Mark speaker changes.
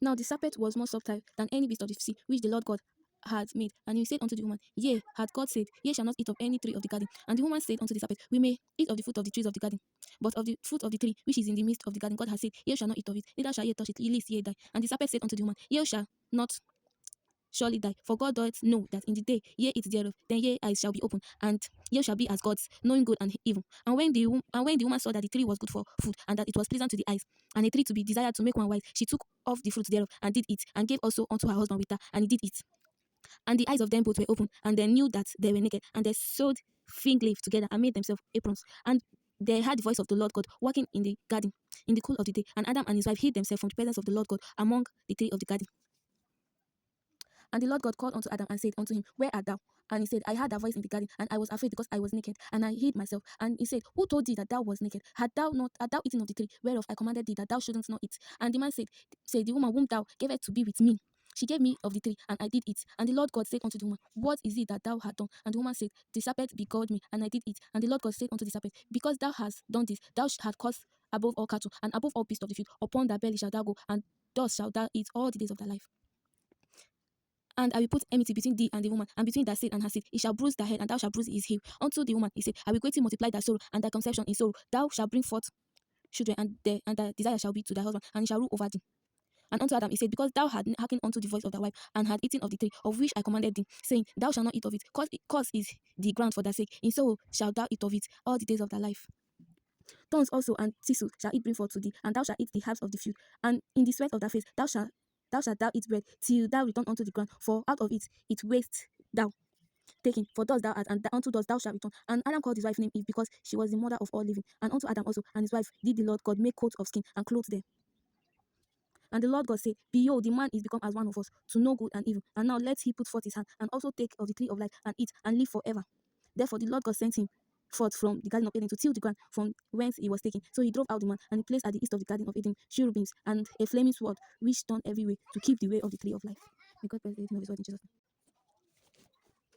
Speaker 1: Now the serpent was more subtle than any beast of the sea which the Lord God had made. And he said unto the woman, Yea, hath God said, Ye shall not eat of any tree of the garden. And the woman said unto the serpent, We may eat of the fruit of the trees of the garden, but of the fruit of the tree which is in the midst of the garden, God has said, Ye shall not eat of it, neither shall ye touch it, lest ye die. And the serpent said unto the woman, Ye shall not surely die. For God doth know that in the day ye eat thereof, then ye eyes shall be open, and ye shall be as gods, knowing good and evil. And when the woman saw that the tree was good for food, and that it was pleasant to the eyes, and a tree to be desired to make one wise, she took of the fruit thereof, and did eat, and gave also unto her husband with her, and he did eat. And the eyes of them both were open, and they knew that they were naked, and they sewed fig leaves together, and made themselves aprons. And they heard the voice of the Lord God walking in the garden in the cool of the day. And Adam and his wife hid themselves from the presence of the Lord God among the tree of the garden. And the Lord God called unto Adam and said unto him, Where art thou? And he said, I heard a voice in the garden, and I was afraid because I was naked, and I hid myself. And he said, Who told thee that thou was naked? Had thou eaten of the tree whereof I commanded thee that thou shouldn't not eat? And the man said, the woman whom thou gavest to be with me, she gave me of the tree, and I did eat. And the Lord God said unto the woman, What is it that thou hast done? And the woman said, The serpent beguiled me, and I did eat. And the Lord God said unto the serpent, Because thou hast done this, thou hast caused above all cattle, and above all beasts of the field, upon thy belly shalt thou go, and thus shalt thou eat all the days of thy life. And I will put enmity between thee and the woman, and between thy seed and her seed. He shall bruise thy head, and thou shalt bruise his heel. Unto the woman he said, I will greatly multiply thy sorrow and thy conception in sorrow. Thou shalt bring forth children, and thy desire shall be to thy husband, and he shall rule over thee. And unto Adam he said, Because thou had hearkened unto the voice of thy wife, and had eaten of the tree of which I commanded thee, saying, Thou shalt not eat of it, cause is the ground for thy sake. In sorrow shalt thou eat of it all the days of thy life. Thorns also and thistles shall it bring forth to thee, and thou shalt eat the herbs of the field. And in the sweat of thy face thou shalt eat bread till thou return unto the ground, for out of it waste thou taken. For thus thou art, and unto dust thou shalt return. And Adam called his wife name Eve, because she was the mother of all living. And unto Adam also and his wife did the Lord God make coats of skin, and clothed them. And the Lord God said, Behold, the man is become as one of us, to know good and evil. And now let he put forth his hand, and also take of the tree of life, and eat, and live forever. Therefore the Lord God sent him forth from the garden of Eden to till the ground from whence he was taken. So he drove out the man, and he placed at the east of the garden of Eden cherubims and a flaming sword, which turned every way to keep the way of the tree of life. May God bless the reading of his word in Jesus' name.